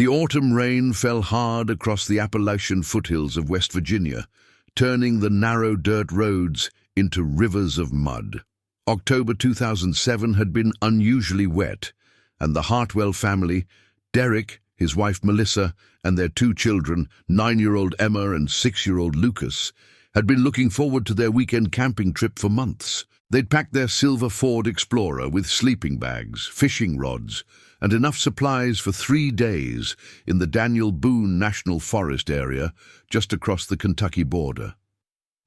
autumn rain fell hard across the Appalachian foothills of West Virginia, turning the narrow dirt roads into rivers of mud. October 2007 had been unusually wet, and the Hartwell family, Derek, his wife Melissa, and their two children, 9-year-old Emma and 6-year-old Lucas, had been looking forward to their weekend camping trip for months. They'd packed their silver Ford Explorer with sleeping bags, fishing rods, and enough supplies for 3 days in the Daniel Boone National Forest area just across the Kentucky border.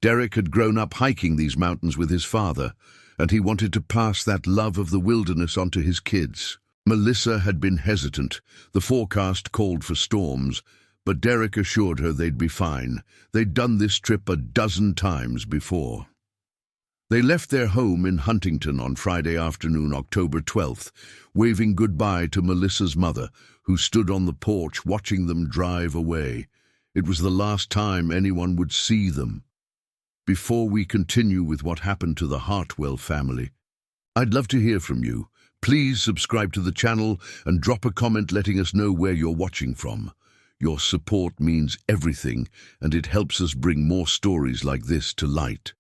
Derek had grown up hiking these mountains with his father, and he wanted to pass that love of the wilderness on to his kids. Melissa had been hesitant. The forecast called for storms, but Derek assured her they'd be fine. They'd done this trip a dozen times before. They left their home in Huntington on Friday afternoon, October 12th, waving goodbye to Melissa's mother, who stood on the porch watching them drive away. It was the last time anyone would see them. Before we continue with what happened to the Hartwell family, I'd love to hear from you. Please subscribe to the channel and drop a comment letting us know where you're watching from. Your support means everything, and it helps us bring more stories like this to light.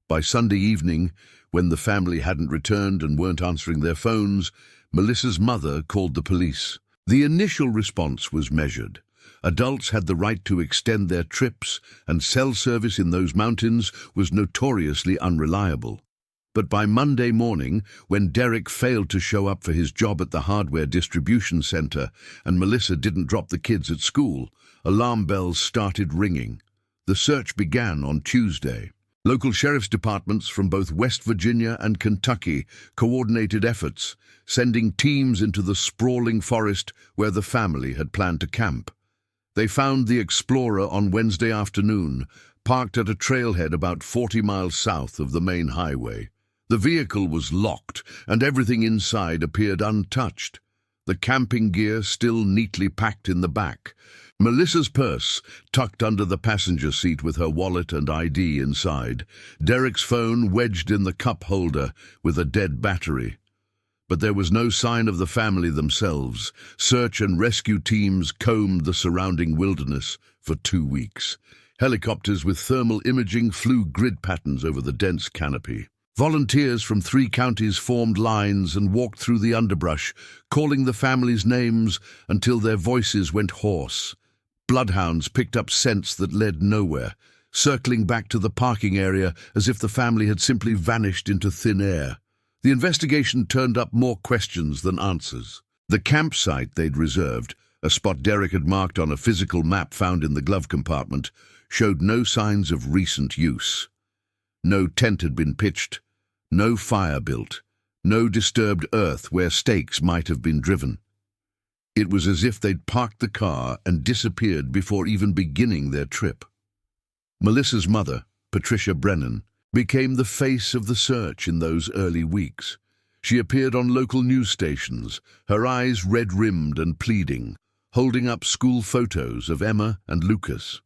By Sunday evening, when the family hadn't returned and weren't answering their phones, Melissa's mother called the police. The initial response was measured. Adults had the right to extend their trips, and cell service in those mountains was notoriously unreliable. But by Monday morning, when Derek failed to show up for his job at the hardware distribution center and Melissa didn't drop the kids at school, alarm bells started ringing. The search began on Tuesday. Local sheriff's departments from both West Virginia and Kentucky coordinated efforts, sending teams into the sprawling forest where the family had planned to camp. They found the Explorer on Wednesday afternoon, parked at a trailhead about 40 miles south of the main highway. The vehicle was locked, and everything inside appeared untouched. The camping gear still neatly packed in the back. Melissa's purse tucked under the passenger seat with her wallet and ID inside. Derek's phone wedged in the cup holder with a dead battery. But there was no sign of the family themselves. Search and rescue teams combed the surrounding wilderness for 2 weeks. Helicopters with thermal imaging flew grid patterns over the dense canopy. Volunteers from 3 counties formed lines and walked through the underbrush, calling the family's names until their voices went hoarse. Bloodhounds picked up scents that led nowhere, circling back to the parking area as if the family had simply vanished into thin air. The investigation turned up more questions than answers. The campsite they'd reserved, a spot Derek had marked on a physical map found in the glove compartment, showed no signs of recent use. No tent had been pitched, no fire built, no disturbed earth where stakes might have been driven. It was as if they'd parked the car and disappeared before even beginning their trip. Melissa's mother, Patricia Brennan, became the face of the search in those early weeks. She appeared on local news stations, her eyes red-rimmed and pleading, holding up school photos of Emma and Lucas.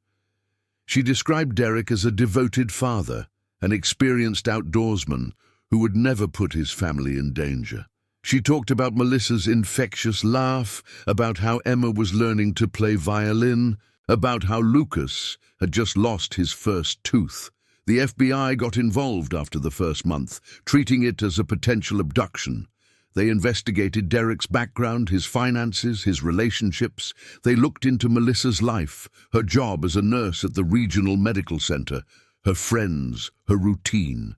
She described Derek as a devoted father, an experienced outdoorsman who would never put his family in danger. She talked about Melissa's infectious laugh, about how Emma was learning to play violin, about how Lucas had just lost his first tooth. The FBI got involved after the first month, treating it as a potential abduction. They investigated Derek's background, his finances, his relationships. They looked into Melissa's life, her job as a nurse at the regional medical center, her friends, her routine.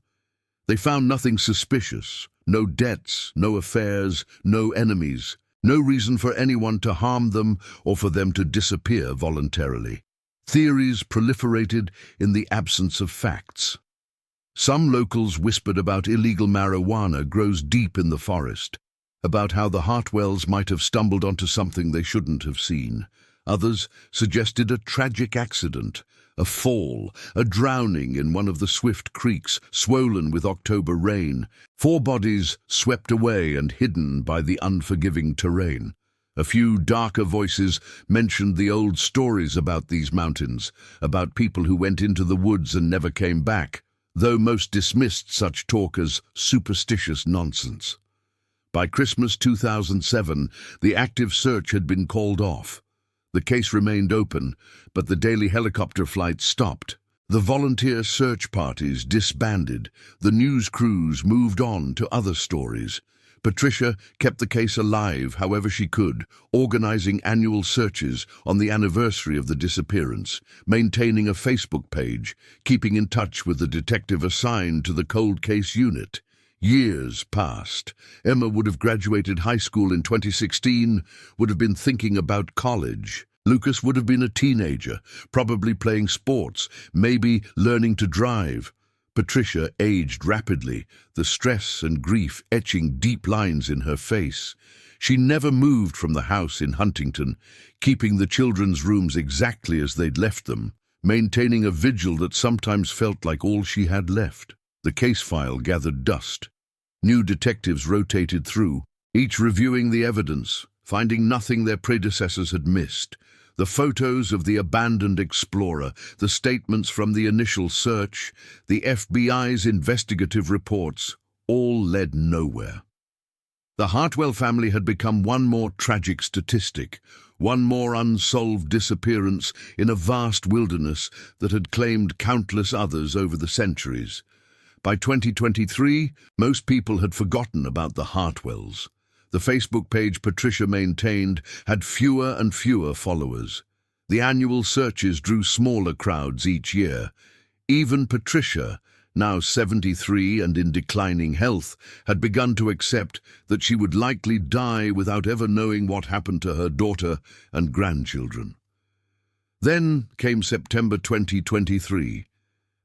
They found nothing suspicious, no debts, no affairs, no enemies, no reason for anyone to harm them or for them to disappear voluntarily. Theories proliferated in the absence of facts. Some locals whispered about illegal marijuana grows deep in the forest, about how the Hartwells might have stumbled onto something they shouldn't have seen. Others suggested a tragic accident, a fall, a drowning in one of the swift creeks swollen with October rain, 4 bodies swept away and hidden by the unforgiving terrain. A few darker voices mentioned the old stories about these mountains, about people who went into the woods and never came back, though most dismissed such talk as superstitious nonsense. By Christmas 2007, the active search had been called off. The case remained open, but the daily helicopter flights stopped. The volunteer search parties disbanded. The news crews moved on to other stories. Patricia kept the case alive however she could, organizing annual searches on the anniversary of the disappearance, maintaining a Facebook page, keeping in touch with the detective assigned to the cold case unit. Years passed. Emma would have graduated high school in 2016, would have been thinking about college. Lucas would have been a teenager, probably playing sports, maybe learning to drive. Patricia aged rapidly, the stress and grief etching deep lines in her face. She never moved from the house in Huntington, keeping the children's rooms exactly as they'd left them, maintaining a vigil that sometimes felt like all she had left. The case file gathered dust. New detectives rotated through, each reviewing the evidence, finding nothing their predecessors had missed. The photos of the abandoned explorer, the statements from the initial search, the FBI's investigative reports, all led nowhere. The Hartwell family had become one more tragic statistic, one more unsolved disappearance in a vast wilderness that had claimed countless others over the centuries. By 2023, most people had forgotten about the Hartwells. The Facebook page Patricia maintained had fewer and fewer followers. The annual searches drew smaller crowds each year. Even Patricia, now 73 and in declining health, had begun to accept that she would likely die without ever knowing what happened to her daughter and grandchildren. Then came September 2023,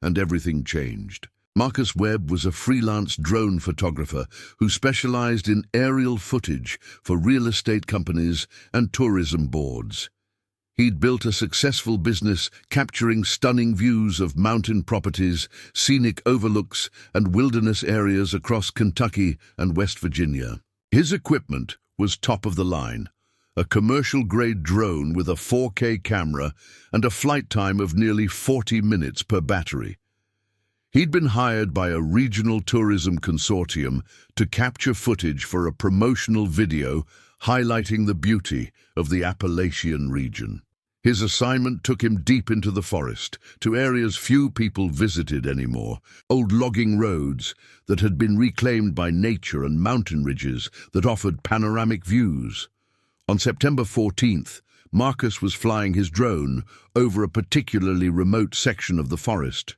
and everything changed. Marcus Webb was a freelance drone photographer who specialized in aerial footage for real estate companies and tourism boards. He'd built a successful business capturing stunning views of mountain properties, scenic overlooks, and wilderness areas across Kentucky and West Virginia. His equipment was top of the line, a commercial-grade drone with a 4K camera and a flight time of nearly 40 minutes per battery. He'd been hired by a regional tourism consortium to capture footage for a promotional video highlighting the beauty of the Appalachian region. His assignment took him deep into the forest, to areas few people visited anymore, old logging roads that had been reclaimed by nature and mountain ridges that offered panoramic views. On September 14th, Marcus was flying his drone over a particularly remote section of the forest,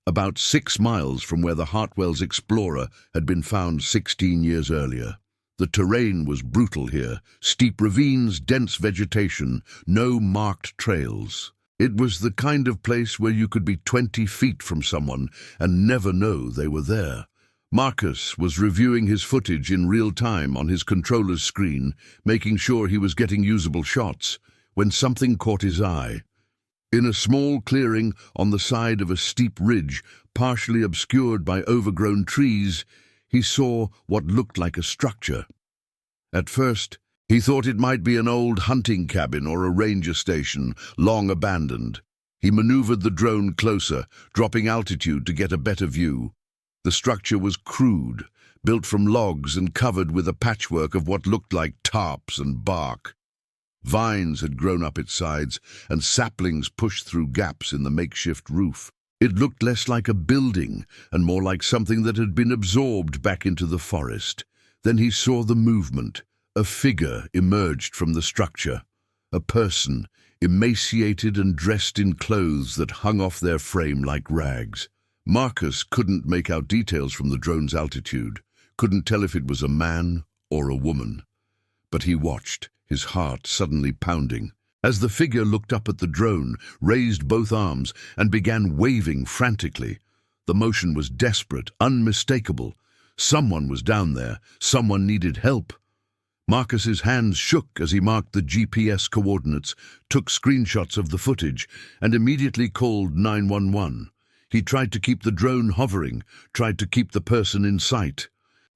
about 6 miles from where the Hartwell's Explorer had been found 16 years earlier. The terrain was brutal here, steep ravines, dense vegetation, no marked trails. It was the kind of place where you could be 20 feet from someone and never know they were there. Marcus was reviewing his footage in real time on his controller's screen, making sure he was getting usable shots, when something caught his eye. In a small clearing on the side of a steep ridge, partially obscured by overgrown trees, he saw what looked like a structure. At first, he thought it might be an old hunting cabin or a ranger station, long abandoned. He maneuvered the drone closer, dropping altitude to get a better view. The structure was crude, built from logs and covered with a patchwork of what looked like tarps and bark. Vines had grown up its sides, and saplings pushed through gaps in the makeshift roof. It looked less like a building and more like something that had been absorbed back into the forest. Then he saw the movement. A figure emerged from the structure. A person, emaciated and dressed in clothes that hung off their frame like rags. Marcus couldn't make out details from the drone's altitude, couldn't tell if it was a man or a woman. But he watched, his heart suddenly pounding, as the figure looked up at the drone, raised both arms, and began waving frantically. The motion was desperate, unmistakable. Someone was down there. Someone needed help. Marcus's hands shook as he marked the GPS coordinates, took screenshots of the footage, and immediately called 911. He tried to keep the drone hovering, tried to keep the person in sight.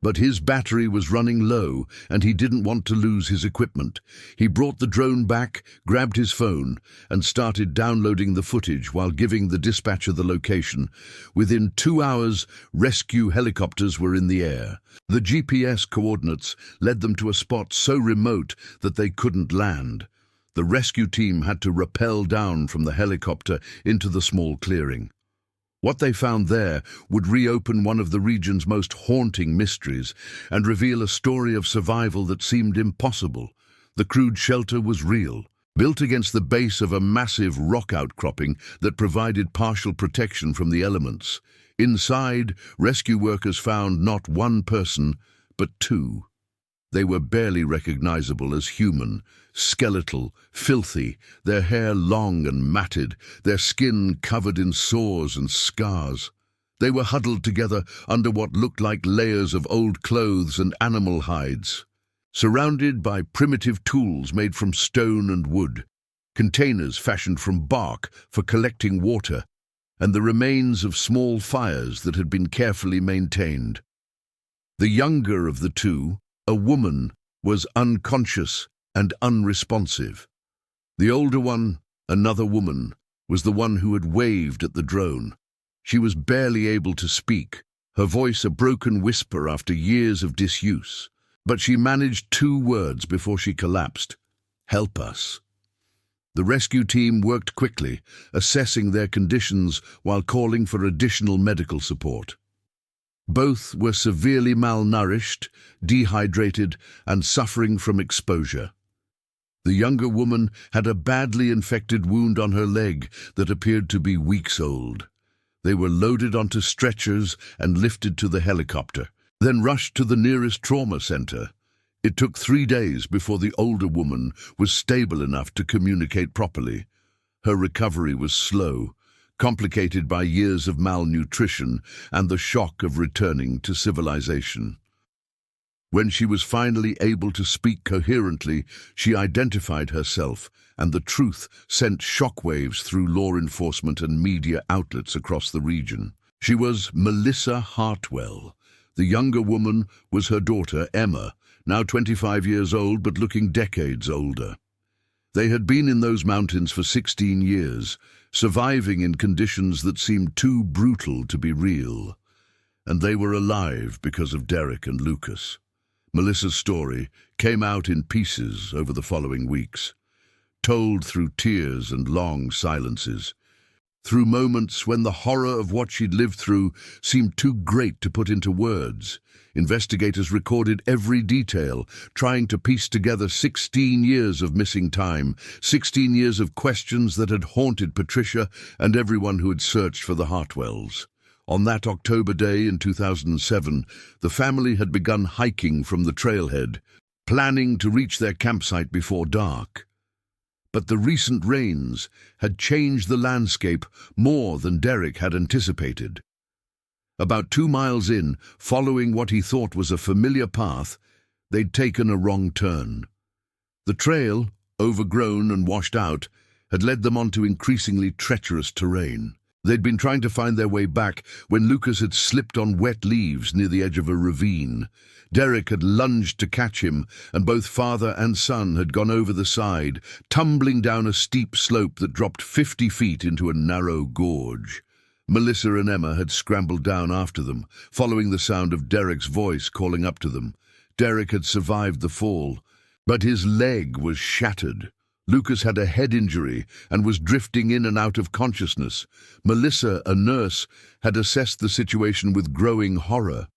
But his battery was running low, and he didn't want to lose his equipment. He brought the drone back, grabbed his phone, and started downloading the footage while giving the dispatcher the location. Within 2 hours, rescue helicopters were in the air. The GPS coordinates led them to a spot so remote that they couldn't land. The rescue team had to rappel down from the helicopter into the small clearing. What they found there would reopen one of the region's most haunting mysteries and reveal a story of survival that seemed impossible. The crude shelter was real, built against the base of a massive rock outcropping that provided partial protection from the elements. Inside, rescue workers found not one person, but two. They were barely recognizable as human, skeletal, filthy, their hair long and matted, their skin covered in sores and scars. They were huddled together under what looked like layers of old clothes and animal hides, surrounded by primitive tools made from stone and wood, containers fashioned from bark for collecting water, and the remains of small fires that had been carefully maintained. The younger of the two, a woman, was unconscious and unresponsive. The older one, another woman, was the one who had waved at the drone. She was barely able to speak, her voice a broken whisper after years of disuse. But she managed 2 words before she collapsed: "Help us." The rescue team worked quickly, assessing their conditions while calling for additional medical support. Both were severely malnourished, dehydrated, and suffering from exposure. The younger woman had a badly infected wound on her leg that appeared to be weeks old. They were loaded onto stretchers and lifted to the helicopter, then rushed to the nearest trauma center. It took 3 days before the older woman was stable enough to communicate properly. Her recovery was slow, complicated by years of malnutrition and the shock of returning to civilization. When she was finally able to speak coherently, she identified herself, and the truth sent shockwaves through law enforcement and media outlets across the region. She was Melissa Hartwell. The younger woman was her daughter, Emma, now 25 years old but looking decades older. They had been in those mountains for 16 years, surviving in conditions that seemed too brutal to be real. And they were alive because of Derek and Lucas. Melissa's story came out in pieces over the following weeks, told through tears and long silences, through moments when the horror of what she'd lived through seemed too great to put into words. Investigators recorded every detail, trying to piece together 16 years of missing time, 16 years of questions that had haunted Patricia and everyone who had searched for the Hartwells. On that October day in 2007, the family had begun hiking from the trailhead, planning to reach their campsite before dark. But the recent rains had changed the landscape more than Derek had anticipated. About 2 miles in, following what he thought was a familiar path, they'd taken a wrong turn. The trail, overgrown and washed out, had led them onto increasingly treacherous terrain. They'd been trying to find their way back when Lucas had slipped on wet leaves near the edge of a ravine. Derek had lunged to catch him, and both father and son had gone over the side, tumbling down a steep slope that dropped 50 feet into a narrow gorge. Melissa and Emma had scrambled down after them, following the sound of Derek's voice calling up to them. Derek had survived the fall, but his leg was shattered. Lucas had a head injury and was drifting in and out of consciousness. Melissa, a nurse, had assessed the situation with growing horror.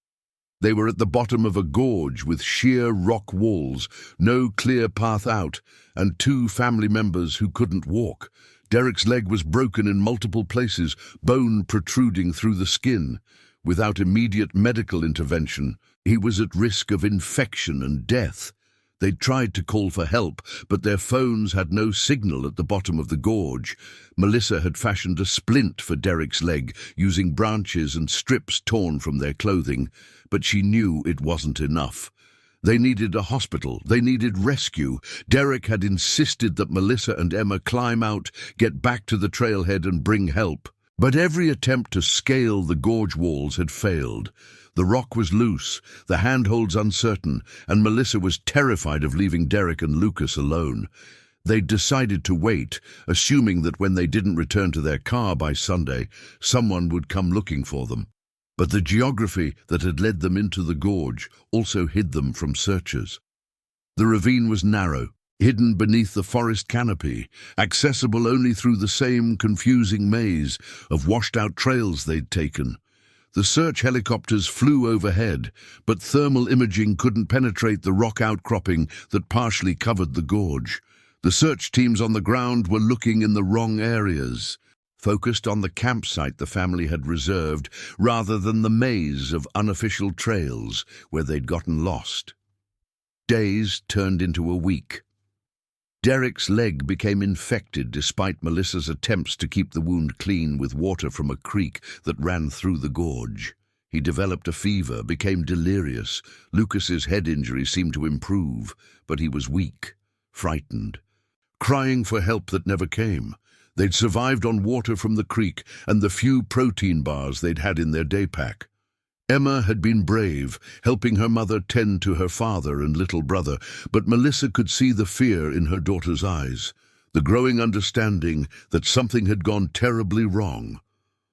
They were at the bottom of a gorge with sheer rock walls, no clear path out, and 2 family members who couldn't walk. Derek's leg was broken in multiple places, bone protruding through the skin. Without immediate medical intervention, he was at risk of infection and death. They'd tried to call for help, but their phones had no signal at the bottom of the gorge. Melissa had fashioned a splint for Derek's leg, using branches and strips torn from their clothing, but she knew it wasn't enough. They needed a hospital. They needed rescue. Derek had insisted that Melissa and Emma climb out, get back to the trailhead and bring help. But every attempt to scale the gorge walls had failed. The rock was loose, the handholds uncertain, and Melissa was terrified of leaving Derek and Lucas alone. They decided to wait, assuming that when they didn't return to their car by Sunday, someone would come looking for them. But the geography that had led them into the gorge also hid them from searchers. The ravine was narrow, hidden beneath the forest canopy, accessible only through the same confusing maze of washed-out trails they'd taken. The search helicopters flew overhead, but thermal imaging couldn't penetrate the rock outcropping that partially covered the gorge. The search teams on the ground were looking in the wrong areas, focused on the campsite the family had reserved rather than the maze of unofficial trails where they'd gotten lost. Days turned into a week. Derek's leg became infected despite Melissa's attempts to keep the wound clean with water from a creek that ran through the gorge. He developed a fever, became delirious. Lucas's head injury seemed to improve, but he was weak, frightened, crying for help that never came. They'd survived on water from the creek and the few protein bars they'd had in their day pack. Emma had been brave, helping her mother tend to her father and little brother, but Melissa could see the fear in her daughter's eyes, the growing understanding that something had gone terribly wrong.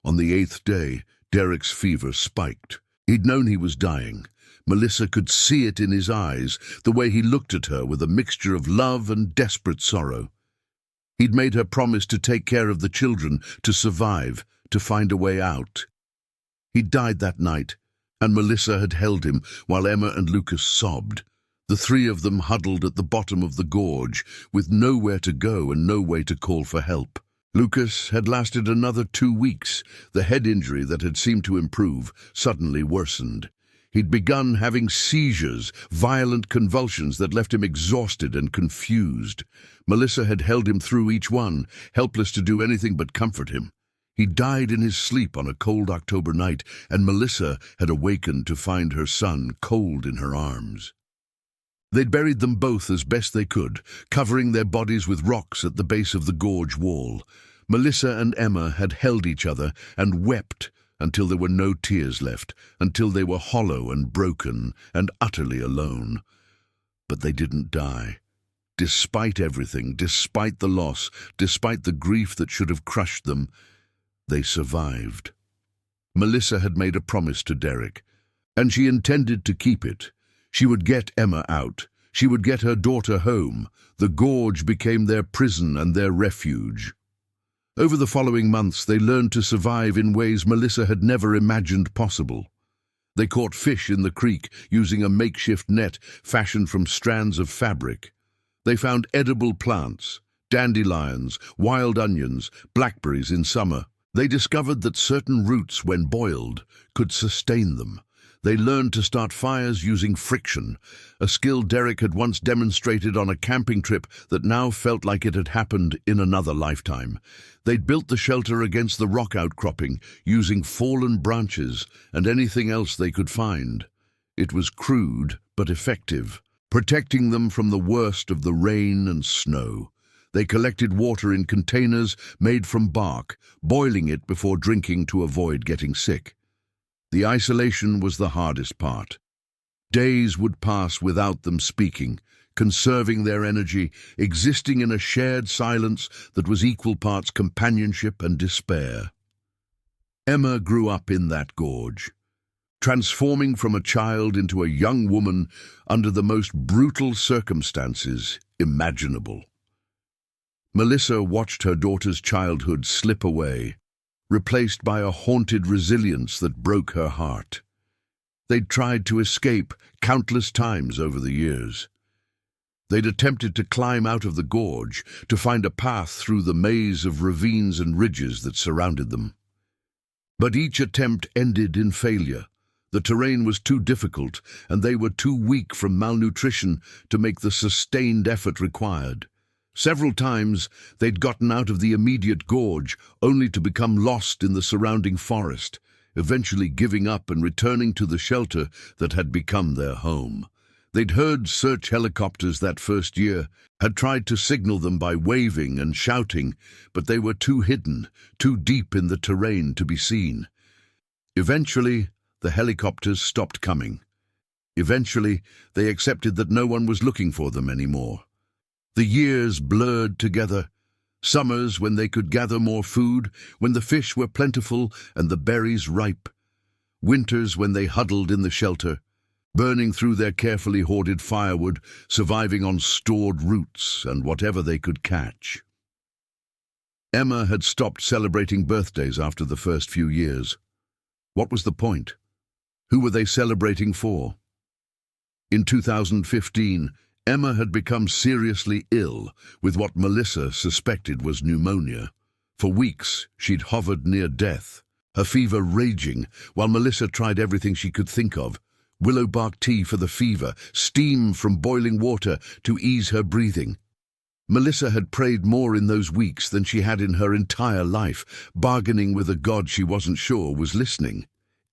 On the 8th day, Derek's fever spiked. He'd known he was dying. Melissa could see it in his eyes, the way he looked at her with a mixture of love and desperate sorrow. He'd made her promise to take care of the children, to survive, to find a way out. He died that night, and Melissa had held him while Emma and Lucas sobbed. The three of them huddled at the bottom of the gorge, with nowhere to go and no way to call for help. Lucas had lasted another 2 weeks. The head injury that had seemed to improve suddenly worsened. He'd begun having seizures, violent convulsions that left him exhausted and confused. Melissa had held him through each one, helpless to do anything but comfort him. He died in his sleep on a cold October night, and Melissa had awakened to find her son cold in her arms. They'd buried them both as best they could, covering their bodies with rocks at the base of the gorge wall. Melissa and Emma had held each other and wept until there were no tears left, until they were hollow and broken and utterly alone. But they didn't die. Despite everything, despite the loss, despite the grief that should have crushed them, they survived. Melissa had made a promise to Derek, and she intended to keep it. She would get Emma out. She would get her daughter home. The gorge became their prison and their refuge. Over the following months, they learned to survive in ways Melissa had never imagined possible. They caught fish in the creek using a makeshift net fashioned from strands of fabric. They found edible plants, dandelions, wild onions, blackberries in summer. They discovered that certain roots, when boiled, could sustain them. They learned to start fires using friction, a skill Derek had once demonstrated on a camping trip that now felt like it had happened in another lifetime. They'd built the shelter against the rock outcropping, using fallen branches and anything else they could find. It was crude but effective, protecting them from the worst of the rain and snow. They collected water in containers made from bark, boiling it before drinking to avoid getting sick. The isolation was the hardest part. Days would pass without them speaking, conserving their energy, existing in a shared silence that was equal parts companionship and despair. Emma grew up in that gorge, transforming from a child into a young woman under the most brutal circumstances imaginable. Melissa watched her daughter's childhood slip away, replaced by a haunted resilience that broke her heart. They'd tried to escape countless times over the years. They'd attempted to climb out of the gorge, to find a path through the maze of ravines and ridges that surrounded them. But each attempt ended in failure. The terrain was too difficult, and they were too weak from malnutrition to make the sustained effort required. Several times they'd gotten out of the immediate gorge, only to become lost in the surrounding forest, eventually giving up and returning to the shelter that had become their home. They'd heard search helicopters that first year, had tried to signal them by waving and shouting, but they were too hidden, too deep in the terrain to be seen. Eventually, the helicopters stopped coming. Eventually, they accepted that no one was looking for them anymore. The years blurred together. Summers when they could gather more food, when the fish were plentiful and the berries ripe. Winters when they huddled in the shelter, burning through their carefully hoarded firewood, surviving on stored roots and whatever they could catch. Emma had stopped celebrating birthdays after the first few years. What was the point? Who were they celebrating for? In 2015, Emma had become seriously ill with what Melissa suspected was pneumonia. For weeks, she'd hovered near death, her fever raging, while Melissa tried everything she could think of. Willow bark tea for the fever, steam from boiling water to ease her breathing. Melissa had prayed more in those weeks than she had in her entire life, bargaining with a God she wasn't sure was listening.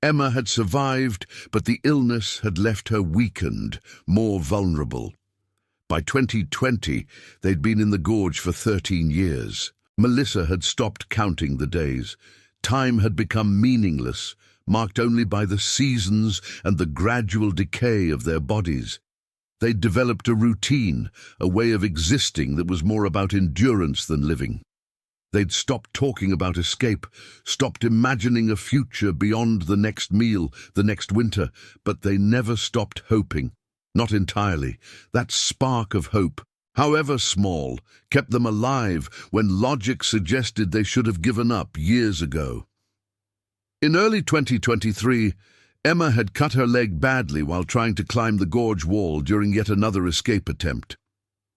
Emma had survived, but the illness had left her weakened, more vulnerable. By 2020, they'd been in the gorge for 13 years. Melissa had stopped counting the days. Time had become meaningless, marked only by the seasons and the gradual decay of their bodies. They'd developed a routine, a way of existing that was more about endurance than living. They'd stopped talking about escape, stopped imagining a future beyond the next meal, the next winter, but they never stopped hoping. Not entirely. That spark of hope, however small, kept them alive when logic suggested they should have given up years ago. In early 2023, Emma had cut her leg badly while trying to climb the gorge wall during yet another escape attempt.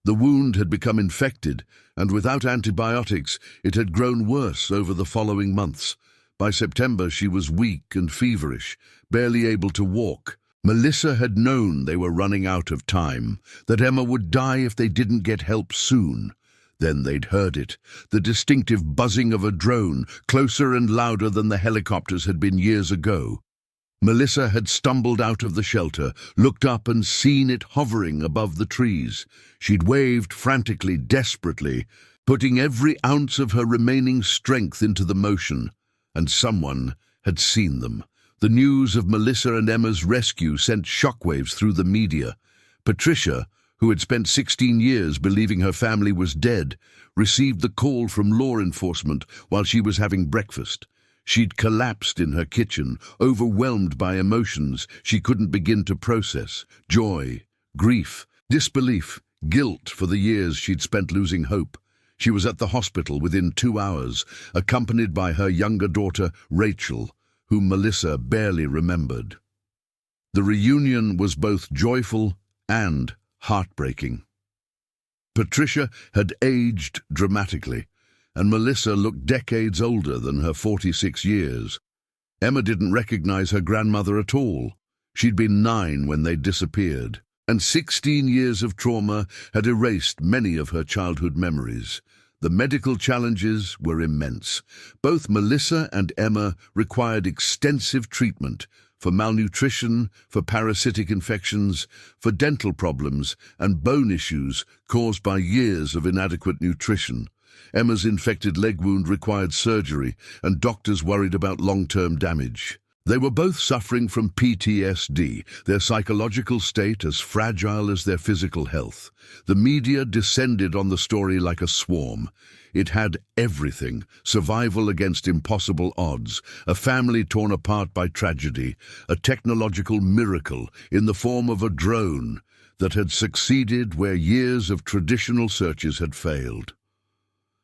The wound had become infected, and without antibiotics, it had grown worse over the following months. By September, she was weak and feverish, barely able to walk. Melissa had known they were running out of time, that Emma would die if they didn't get help soon. Then they'd heard it, the distinctive buzzing of a drone, closer and louder than the helicopters had been years ago. Melissa had stumbled out of the shelter, looked up and seen it hovering above the trees. She'd waved frantically, desperately, putting every ounce of her remaining strength into the motion, and someone had seen them. The news of Melissa and Emma's rescue sent shockwaves through the media. Patricia, who had spent 16 years believing her family was dead, received the call from law enforcement while she was having breakfast. She'd collapsed in her kitchen, overwhelmed by emotions she couldn't begin to process. Joy, grief, disbelief, guilt for the years she'd spent losing hope. She was at the hospital within 2 hours, accompanied by her younger daughter, Rachel, whom Melissa barely remembered. The reunion was both joyful and heartbreaking. Patricia had aged dramatically, and Melissa looked decades older than her 46 years. Emma didn't recognize her grandmother at all. She'd been 9 when they disappeared, and 16 years of trauma had erased many of her childhood memories. The medical challenges were immense. Both Melissa and Emma required extensive treatment for malnutrition, for parasitic infections, for dental problems, and bone issues caused by years of inadequate nutrition. Emma's infected leg wound required surgery, and doctors worried about long-term damage. They were both suffering from PTSD, their psychological state as fragile as their physical health. The media descended on the story like a swarm. It had everything: survival against impossible odds, a family torn apart by tragedy, a technological miracle in the form of a drone that had succeeded where years of traditional searches had failed.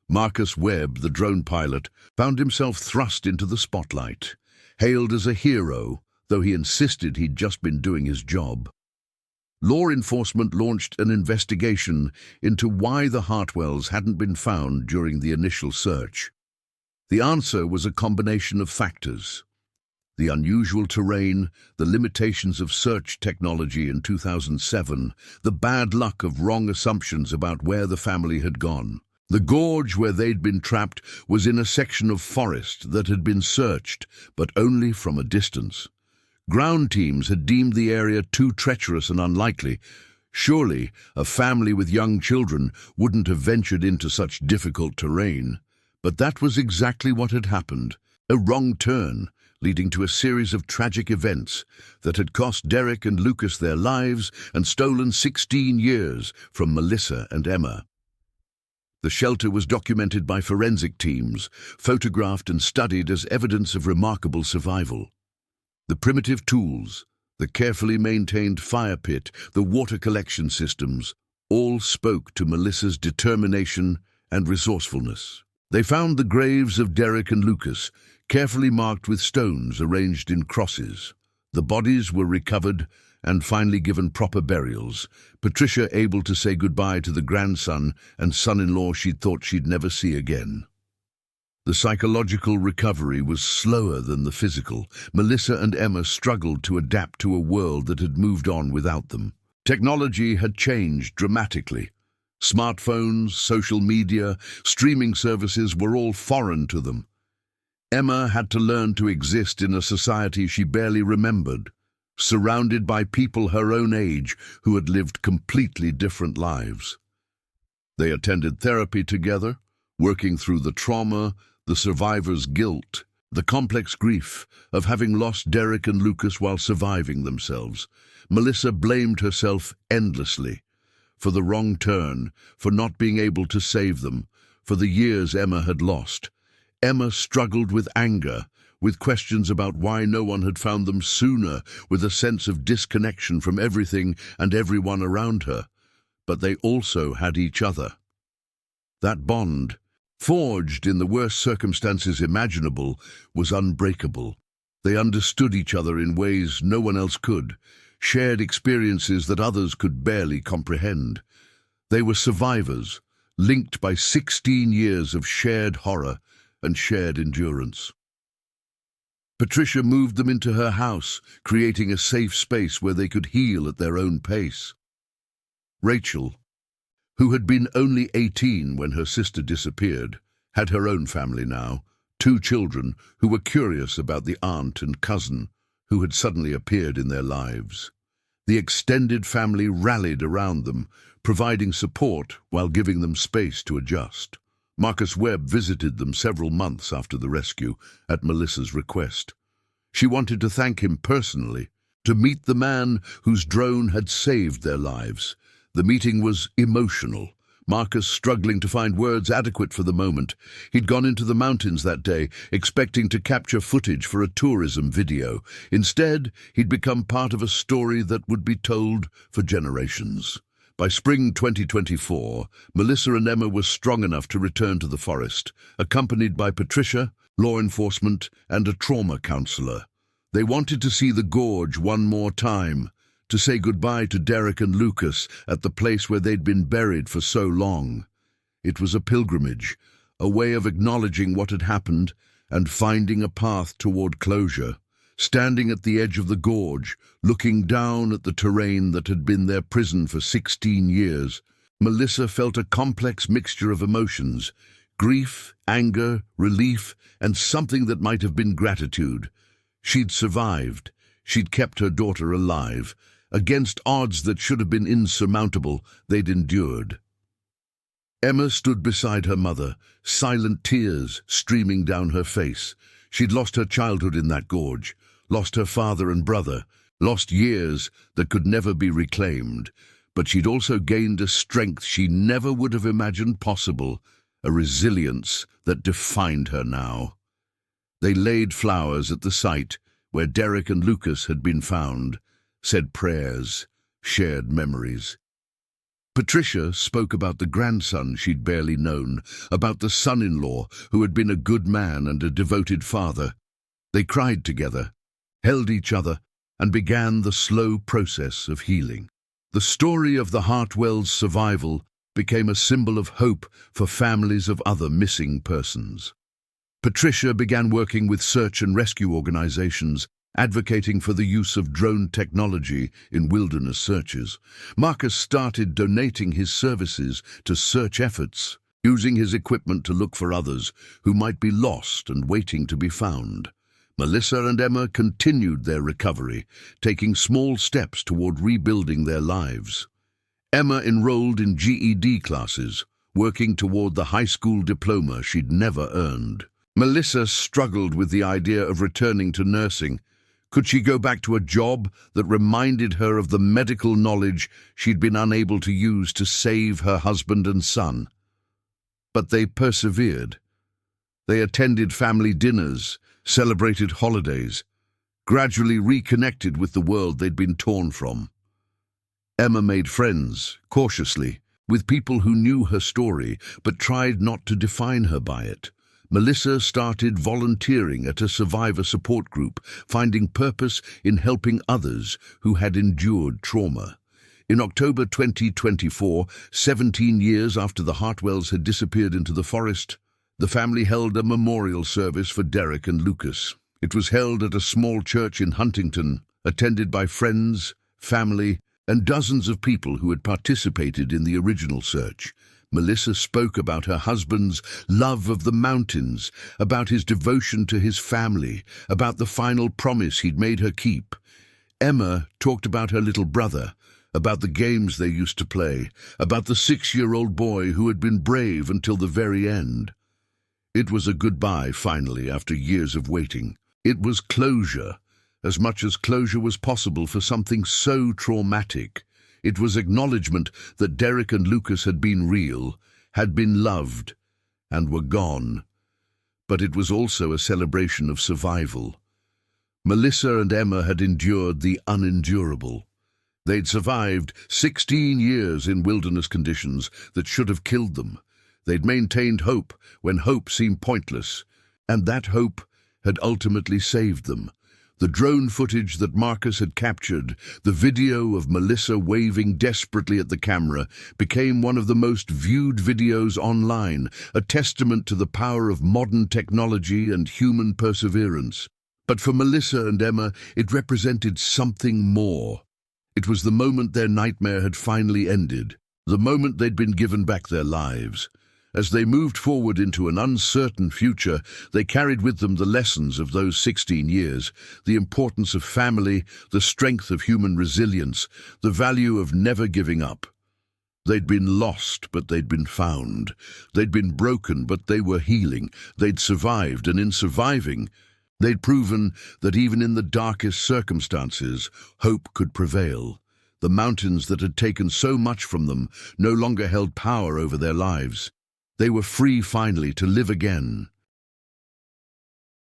Marcus Webb, the drone pilot, found himself thrust into the spotlight. Hailed as a hero, though he insisted he'd just been doing his job. Law enforcement launched an investigation into why the Hartwells hadn't been found during the initial search. The answer was a combination of factors: the unusual terrain, the limitations of search technology in 2007, the bad luck of wrong assumptions about where the family had gone. The gorge where they'd been trapped was in a section of forest that had been searched, but only from a distance. Ground teams had deemed the area too treacherous and unlikely. Surely, a family with young children wouldn't have ventured into such difficult terrain. But that was exactly what had happened. A wrong turn, leading to a series of tragic events that had cost Derek and Lucas their lives and stolen 16 years from Melissa and Emma. The shelter was documented by forensic teams, photographed and studied as evidence of remarkable survival. The primitive tools, the carefully maintained fire pit, the water collection systems, all spoke to Melissa's determination and resourcefulness. They found the graves of Derek and Lucas, carefully marked with stones arranged in crosses. The bodies were recovered and finally given proper burials, Patricia able to say goodbye to the grandson and son-in-law she'd thought she'd never see again. The psychological recovery was slower than the physical. Melissa and Emma struggled to adapt to a world that had moved on without them. Technology had changed dramatically. Smartphones, social media, streaming services were all foreign to them. Emma had to learn to exist in a society she barely remembered, surrounded by people her own age who had lived completely different lives. They attended therapy together, working through the trauma, the survivor's guilt, the complex grief of having lost Derek and Lucas while surviving themselves. Melissa blamed herself endlessly for the wrong turn, for not being able to save them, for the years Emma had lost. Emma struggled with anger, with questions about why no one had found them sooner, with a sense of disconnection from everything and everyone around her. But they also had each other. That bond, forged in the worst circumstances imaginable, was unbreakable. They understood each other in ways no one else could, shared experiences that others could barely comprehend. They were survivors, linked by 16 years of shared horror and shared endurance. Patricia moved them into her house, creating a safe space where they could heal at their own pace. Rachel, who had been only 18 when her sister disappeared, had her own family now, 2 children who were curious about the aunt and cousin who had suddenly appeared in their lives. The extended family rallied around them, providing support while giving them space to adjust. Marcus Webb visited them several months after the rescue, at Melissa's request. She wanted to thank him personally, to meet the man whose drone had saved their lives. The meeting was emotional, Marcus struggling to find words adequate for the moment. He'd gone into the mountains that day, expecting to capture footage for a tourism video. Instead, he'd become part of a story that would be told for generations. By spring 2024, Melissa and Emma were strong enough to return to the forest, accompanied by Patricia, law enforcement, and a trauma counselor. They wanted to see the gorge one more time, to say goodbye to Derek and Lucas at the place where they'd been buried for so long. It was a pilgrimage, a way of acknowledging what had happened and finding a path toward closure. Standing at the edge of the gorge, looking down at the terrain that had been their prison for 16 years, Melissa felt a complex mixture of emotions: grief, anger, relief, and something that might have been gratitude. She'd survived. She'd kept her daughter alive. Against odds that should have been insurmountable, they'd endured. Emma stood beside her mother, silent tears streaming down her face. She'd lost her childhood in that gorge, lost her father and brother, lost years that could never be reclaimed. But she'd also gained a strength she never would have imagined possible, a resilience that defined her now. They laid flowers at the site where Derek and Lucas had been found, said prayers, shared memories. Patricia spoke about the grandson she'd barely known, about the son-in-law who had been a good man and a devoted father. They cried together, held each other, and began the slow process of healing. The story of the Hartwells' survival became a symbol of hope for families of other missing persons. Patricia began working with search and rescue organizations, advocating for the use of drone technology in wilderness searches. Marcus started donating his services to search efforts, using his equipment to look for others who might be lost and waiting to be found. Melissa and Emma continued their recovery, taking small steps toward rebuilding their lives. Emma enrolled in GED classes, working toward the high school diploma she'd never earned. Melissa struggled with the idea of returning to nursing. Could she go back to a job that reminded her of the medical knowledge she'd been unable to use to save her husband and son? But they persevered. They attended family dinners, celebrated holidays, gradually reconnected with the world they'd been torn from. Emma made friends, cautiously, with people who knew her story but tried not to define her by it. Melissa started volunteering at a survivor support group, finding purpose in helping others who had endured trauma. In October 2024, 17 years after the Hartwells had disappeared into the forest, the family held a memorial service for Derek and Lucas. It was held at a small church in Huntington, attended by friends, family, and dozens of people who had participated in the original search. Melissa spoke about her husband's love of the mountains, about his devotion to his family, about the final promise he'd made her keep. Emma talked about her little brother, about the games they used to play, about the 6-year-old boy who had been brave until the very end. It was a goodbye, finally, after years of waiting. It was closure, as much as closure was possible for something so traumatic. It was acknowledgement that Derek and Lucas had been real, had been loved, and were gone. But it was also a celebration of survival. Melissa and Emma had endured the unendurable. They'd survived 16 years in wilderness conditions that should have killed them. They'd maintained hope when hope seemed pointless, and that hope had ultimately saved them. The drone footage that Marcus had captured, the video of Melissa waving desperately at the camera, became one of the most viewed videos online, a testament to the power of modern technology and human perseverance. But for Melissa and Emma, it represented something more. It was the moment their nightmare had finally ended, the moment they'd been given back their lives. As they moved forward into an uncertain future, they carried with them the lessons of those 16 years, the importance of family, the strength of human resilience, the value of never giving up. They'd been lost, but they'd been found. They'd been broken, but they were healing. They'd survived, and in surviving, they'd proven that even in the darkest circumstances, hope could prevail. The mountains that had taken so much from them no longer held power over their lives. They were free finally to live again,